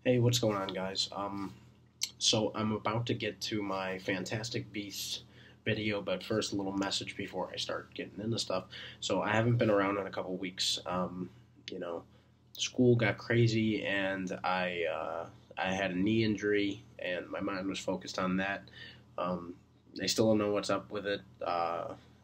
Hey, what's going on, guys? So I'm about to get to my Fantastic Beasts video, but first a little message before I start getting into stuff. So I haven't been around in a couple weeks. You know, School got crazy, and I had a knee injury, and my mind was focused on that. Um, they still don't know what's up with it.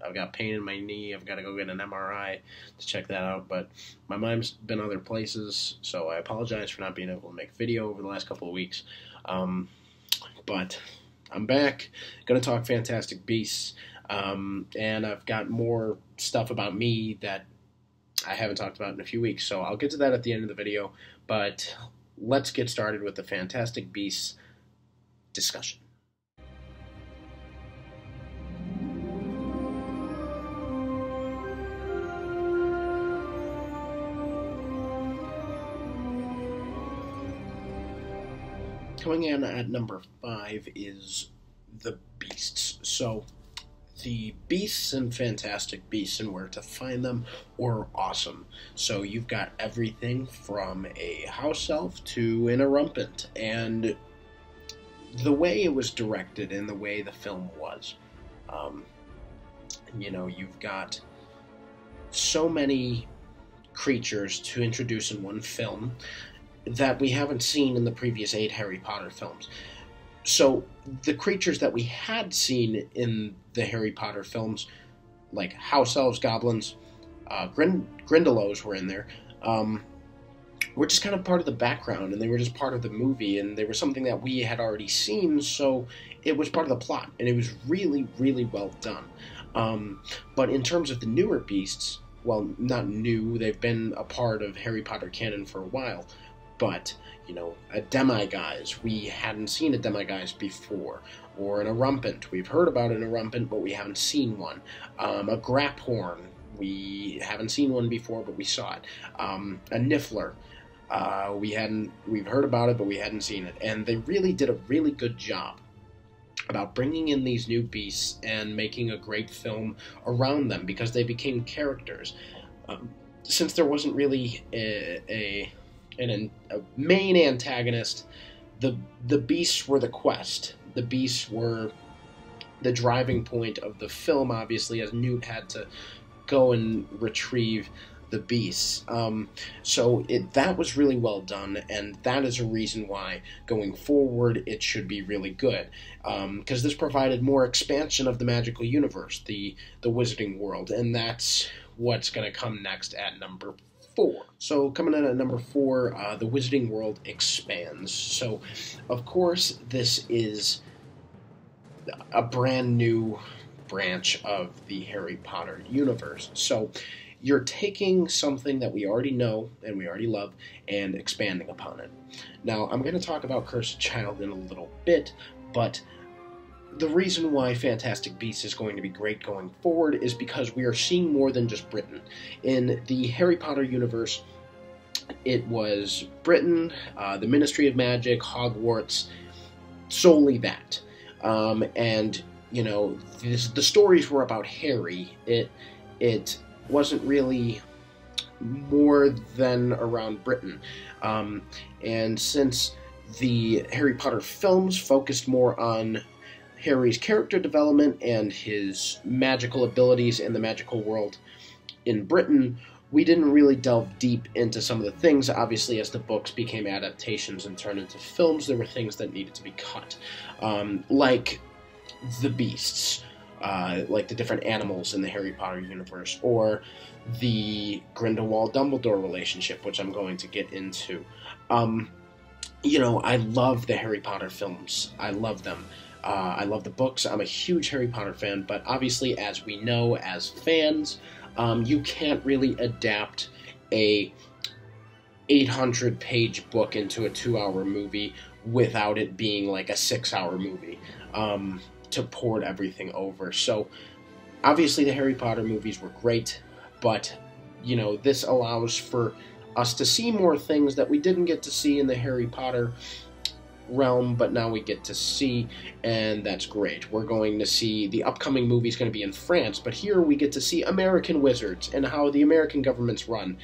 I've got pain in my knee. I've got to go get an MRI to check that out. But my mind's been other places, so I apologize for not being able to make video over the last couple of weeks. But I'm back. Gonna talk Fantastic Beasts, and I've got more stuff about me that I haven't talked about in a few weeks. So I'll get to that at the end of the video. But let's get started with the Fantastic Beasts discussion. Coming in at number 5 is the Beasts. So, the Beasts and Fantastic Beasts and where to find them were awesome. So you've got everything from a house elf to an Erumpent, and the way it was directed and the way the film was, you've got so many creatures to introduce in one film that we haven't seen in the previous 8 Harry Potter films. So the creatures that we had seen in the Harry Potter films, like house elves, goblins, Grindylows were in there, were just kind of part of the background, and they were just part of the movie, and they were something that we had already seen, so it was part of the plot, and it was really, really well done. But in terms of the newer beasts, well, not new, they've been a part of Harry Potter canon for a while, but, a Demiguise, we hadn't seen a Demiguise before, or an Erumpent, we've heard about an Erumpent, but we haven't seen one, a Graphorn, we haven't seen one before, but we saw it, a Niffler, we've heard about it, but we hadn't seen it, and they really did a really good job about bringing in these new beasts and making a great film around them, because they became characters. Since there wasn't really a main antagonist, the beasts were the quest. The beasts were the driving point of the film, obviously, as Newt had to go and retrieve the beasts. So that was really well done, and that is a reason why, going forward, it should be really good. Because this provided more expansion of the magical universe, the wizarding world, and that's what's going to come next at number 4. So coming in at number 4, the Wizarding World expands. So, of course, this is a brand new branch of the Harry Potter universe. So you're taking something that we already know and we already love and expanding upon it. Now, I'm going to talk about Cursed Child in a little bit, but the reason why Fantastic Beasts is going to be great going forward is because we are seeing more than just Britain. In the Harry Potter universe, it was Britain, the Ministry of Magic, Hogwarts, solely that. The stories were about Harry. It wasn't really more than around Britain. And since the Harry Potter films focused more on Harry's character development and his magical abilities in the magical world in Britain, we didn't really delve deep into some of the things. Obviously, as the books became adaptations and turned into films, there were things that needed to be cut, like the beasts, like the different animals in the Harry Potter universe, or the Grindelwald-Dumbledore relationship, which I'm going to get into. I love the Harry Potter films. I love them. I love the books. I'm a huge Harry Potter fan, but obviously, as we know as fans, you can't really adapt a 800-page book into a 2-hour movie without it being like a 6-hour movie to port everything over. So, obviously, the Harry Potter movies were great, but, this allows for us to see more things that we didn't get to see in the Harry Potter realm, but now we get to see, and that's great. We're going to see, the upcoming movie is going to be in France, but here we get to see American wizards and how the American government's run.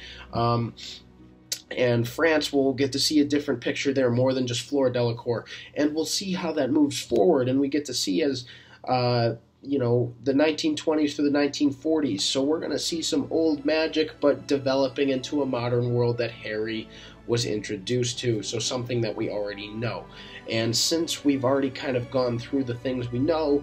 and France will get to see a different picture there, more than just Flora Delacour, and we'll see how that moves forward, and we get to see as the 1920s to the 1940s. So we're going to see some old magic, but developing into a modern world that Harry was introduced to, so something that we already know. And since we've already kind of gone through the things we know,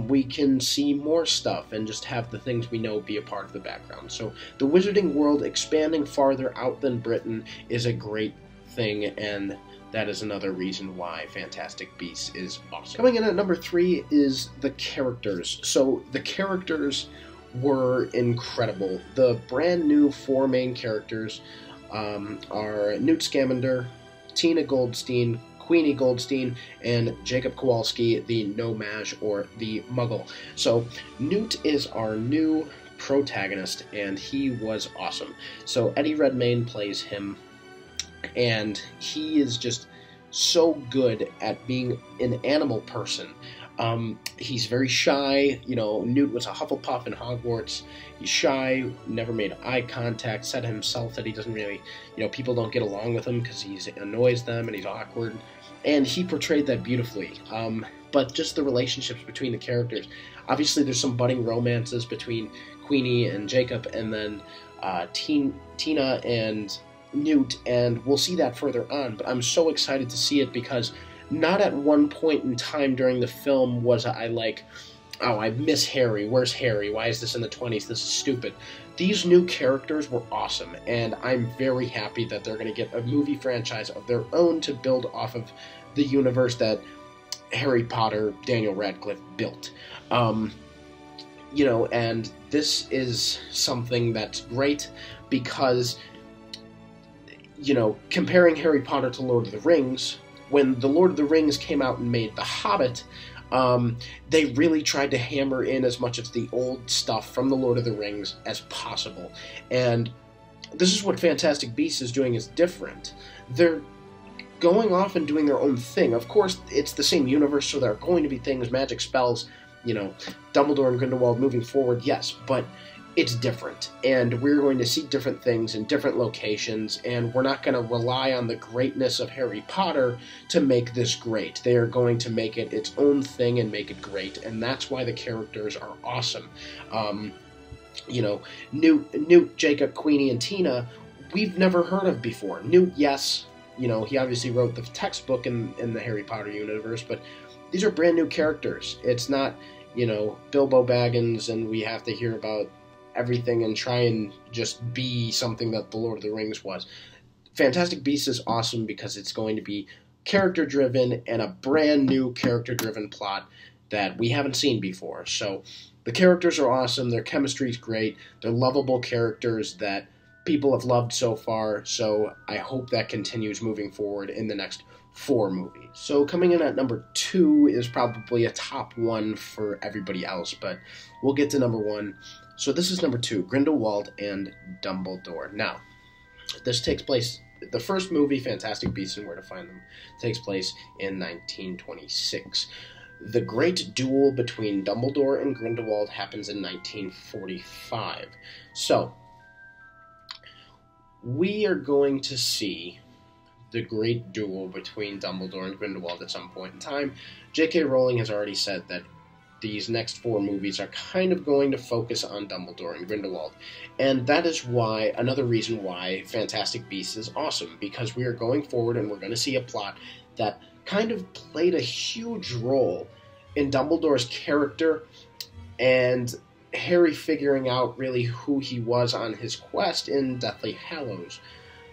we can see more stuff and just have the things we know be a part of the background. So the wizarding world expanding farther out than Britain is a great thing, and that is another reason why Fantastic Beasts is awesome. Coming in at number 3 is the characters. So the characters were incredible. The brand new 4 main characters are Newt Scamander, Tina Goldstein, Queenie Goldstein, and Jacob Kowalski, the No-Maj, or the Muggle. So Newt is our new protagonist, and he was awesome. So Eddie Redmayne plays him, and he is just so good at being an animal person. He's very shy. Newt was a Hufflepuff in Hogwarts. He's shy, never made eye contact, said himself that he doesn't really, people don't get along with him because he annoys them and he's awkward. And he portrayed that beautifully. But just the relationships between the characters. Obviously, there's some budding romances between Queenie and Jacob, and then Tina and Newt, and we'll see that further on. But I'm so excited to see it, because not at one point in time during the film was I like, oh, I miss Harry. Where's Harry? Why is this in the 20s? This is stupid. These new characters were awesome, and I'm very happy that they're going to get a movie franchise of their own to build off of the universe that Harry Potter, Daniel Radcliffe, built. And this is something that's great, because, comparing Harry Potter to Lord of the Rings, when the Lord of the Rings came out and made The Hobbit, they really tried to hammer in as much of the old stuff from the Lord of the Rings as possible. And this is what Fantastic Beasts is doing is different. They're going off and doing their own thing. Of course, it's the same universe, so there are going to be things, magic spells, Dumbledore and Grindelwald moving forward, yes, but it's different, and we're going to see different things in different locations, and we're not going to rely on the greatness of Harry Potter to make this great. They are going to make it its own thing and make it great, and that's why the characters are awesome. Newt, Jacob, Queenie, and Tina, we've never heard of before. Newt, yes, he obviously wrote the textbook in the Harry Potter universe, but these are brand new characters. It's not, Bilbo Baggins, and we have to hear about everything and try and just be something that the Lord of the Rings was. Fantastic Beasts is awesome because it's going to be character-driven and a brand new character-driven plot that we haven't seen before. So the characters are awesome, their chemistry is great, they're lovable characters that people have loved so far, so I hope that continues moving forward in the next 4 movies. So coming in at number 2 is probably a top 1 for everybody else, but we'll get to number 1. So this is number 2, Grindelwald and Dumbledore. Now, this takes place, the first movie, Fantastic Beasts and Where to Find Them, takes place in 1926. The great duel between Dumbledore and Grindelwald happens in 1945. So, we are going to see the great duel between Dumbledore and Grindelwald at some point in time. J.K. Rowling has already said that these next 4 movies are kind of going to focus on Dumbledore and Grindelwald. And that is why, another reason why Fantastic Beasts is awesome, because we are going forward and we're going to see a plot that kind of played a huge role in Dumbledore's character and Harry figuring out really who he was on his quest in Deathly Hallows.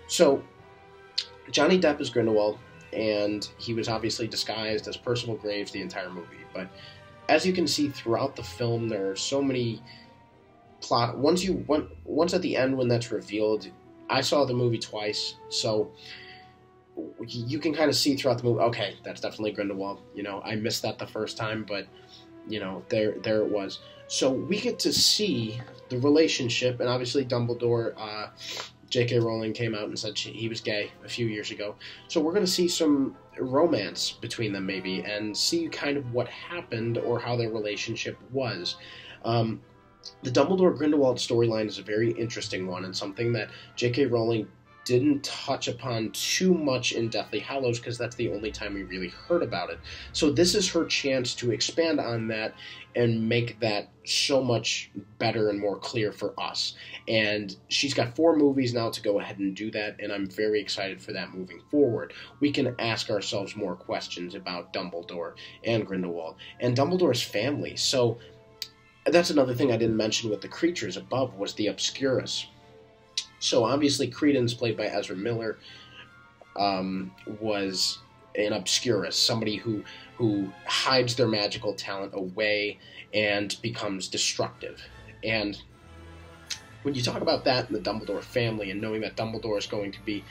So, Johnny Depp is Grindelwald, and he was obviously disguised as Percival Graves the entire movie, but as you can see throughout the film, there are so many plot. Once at the end when that's revealed, I saw the movie twice, so you can kind of see throughout the movie. Okay, that's definitely Grindelwald. I missed that the first time, but there it was. So we get to see the relationship, and obviously Dumbledore. J.K. Rowling came out and said he was gay a few years ago. So we're going to see some romance between them maybe and see kind of what happened or how their relationship was. The Dumbledore-Grindelwald storyline is a very interesting one and something that J.K. Rowling didn't touch upon too much in Deathly Hallows because that's the only time we really heard about it. So this is her chance to expand on that and make that so much better and more clear for us. And she's got 4 movies now to go ahead and do that, and I'm very excited for that moving forward. We can ask ourselves more questions about Dumbledore and Grindelwald and Dumbledore's family. So that's another thing I didn't mention with the creatures above was the Obscurus. So obviously Credence, played by Ezra Miller, was an Obscurus, somebody who hides their magical talent away and becomes destructive. And when you talk about that in the Dumbledore family and knowing that Dumbledore is going to be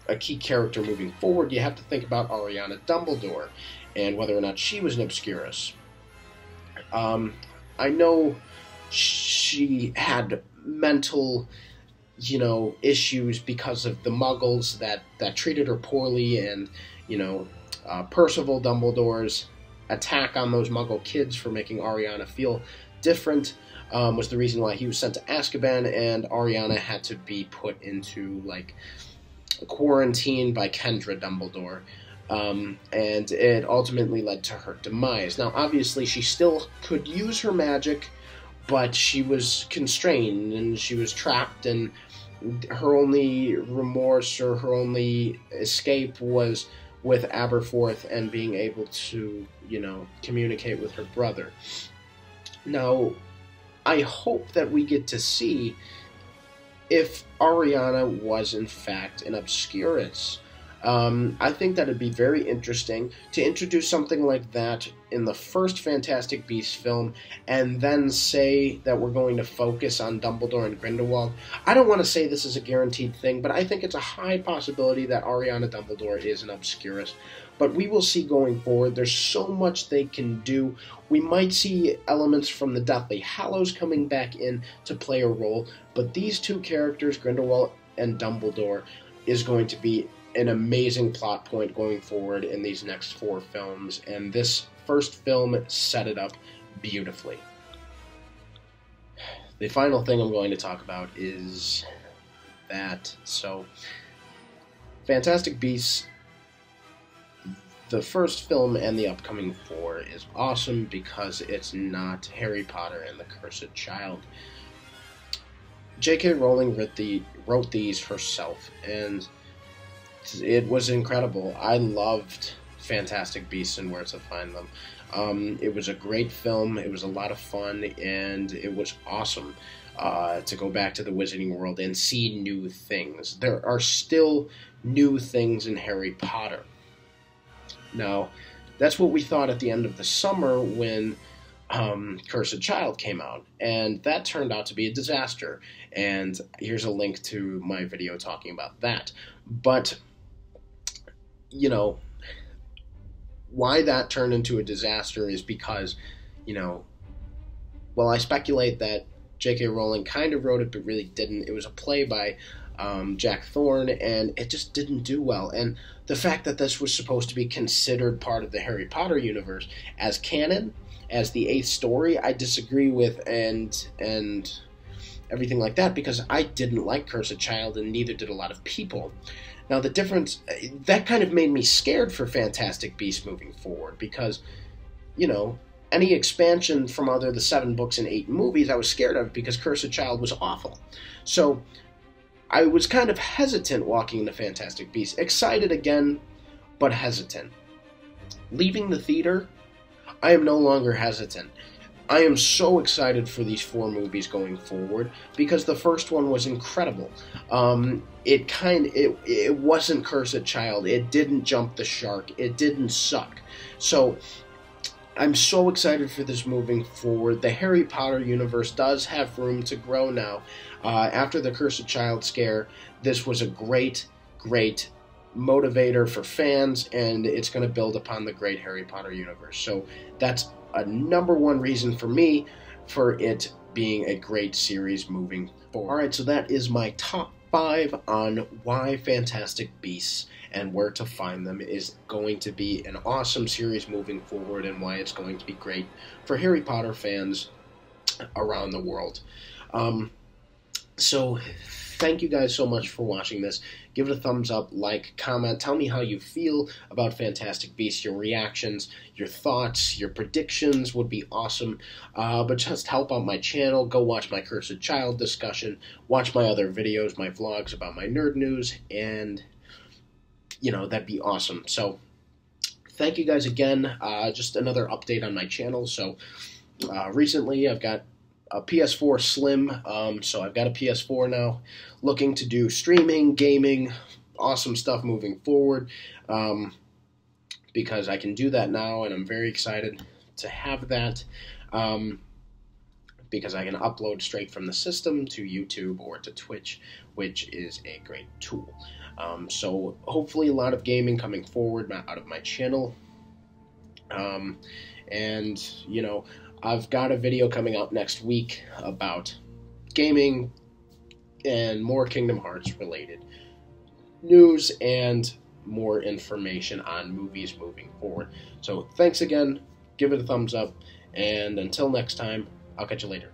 a key character moving forward, you have to think about Ariana Dumbledore and whether or not she was an Obscurus. I know she had mental issues because of the Muggles that treated her poorly, and, Percival Dumbledore's attack on those Muggle kids for making Ariana feel different was the reason why he was sent to Azkaban, and Ariana had to be put into, quarantine by Kendra Dumbledore, and it ultimately led to her demise. Now, obviously, she still could use her magic, but she was constrained, and she was trapped, and her only remorse or her only escape was with Aberforth and being able to, communicate with her brother. Now, I hope that we get to see if Ariana was in fact an Obscurus. I think that it'd be very interesting to introduce something like that in the first Fantastic Beasts film and then say that we're going to focus on Dumbledore and Grindelwald. I don't want to say this is a guaranteed thing, but I think it's a high possibility that Ariana Dumbledore is an Obscurus. But we will see going forward. There's so much they can do. We might see elements from the Deathly Hallows coming back in to play a role, but these 2 characters, Grindelwald and Dumbledore, is going to be an amazing plot point going forward in these next 4 films, and this first film set it up beautifully. The final thing I'm going to talk about is that, so, Fantastic Beasts, the first film and the upcoming 4 is awesome because it's not Harry Potter and the Cursed Child. J.K. Rowling wrote these herself, and it was incredible. I loved Fantastic Beasts and Where to Find Them. It was a great film. It was a lot of fun, and it was awesome to go back to the Wizarding World and see new things. There are still new things in Harry Potter. Now, that's what we thought at the end of the summer when Cursed Child came out, and that turned out to be a disaster. And here's a link to my video talking about that. But why that turned into a disaster is because, I speculate that J.K. Rowling kind of wrote it, but really didn't. It was a play by Jack Thorne, and it just didn't do well. And the fact that this was supposed to be considered part of the Harry Potter universe as canon, as the 8th story, I disagree with, and everything like that, because I didn't like Cursed Child, and neither did a lot of people. Now, the difference, that kind of made me scared for Fantastic Beasts moving forward, because, any expansion from the 7 books and 8 movies I was scared of because Cursed Child was awful. So, I was kind of hesitant walking into Fantastic Beasts. Excited again, but hesitant. Leaving the theater, I am no longer hesitant. I am so excited for these 4 movies going forward because the first one was incredible. It wasn't Cursed Child. It didn't jump the shark. It didn't suck. So I'm so excited for this moving forward. The Harry Potter universe does have room to grow now. After the Cursed Child scare, this was a great, great motivator for fans, and it's going to build upon the great Harry Potter universe. So that's a number 1 reason for me for it being a great series moving forward. Alright, so that is my top 5 on why Fantastic Beasts and Where to Find Them is going to be an awesome series moving forward, and why it's going to be great for Harry Potter fans around the world. So thank you guys so much for watching this. Give it a thumbs up, like, comment, tell me how you feel about Fantastic Beasts, your reactions, your thoughts, your predictions would be awesome. But just help out my channel, go watch my Cursed Child discussion, watch my other videos, my vlogs about my nerd news, and, you know, that'd be awesome. So, thank you guys again. Just another update on my channel. So, recently I've got a PS4 Slim, so I've got a PS4 now, looking to do streaming, gaming, awesome stuff moving forward, because I can do that now, and I'm very excited to have that, because I can upload straight from the system to YouTube or to Twitch, which is a great tool. So hopefully a lot of gaming coming forward out of my channel, and, you know, I've got a video coming out next week about gaming and more Kingdom Hearts related news and more information on movies moving forward. So thanks again, give it a thumbs up, and until next time, I'll catch you later.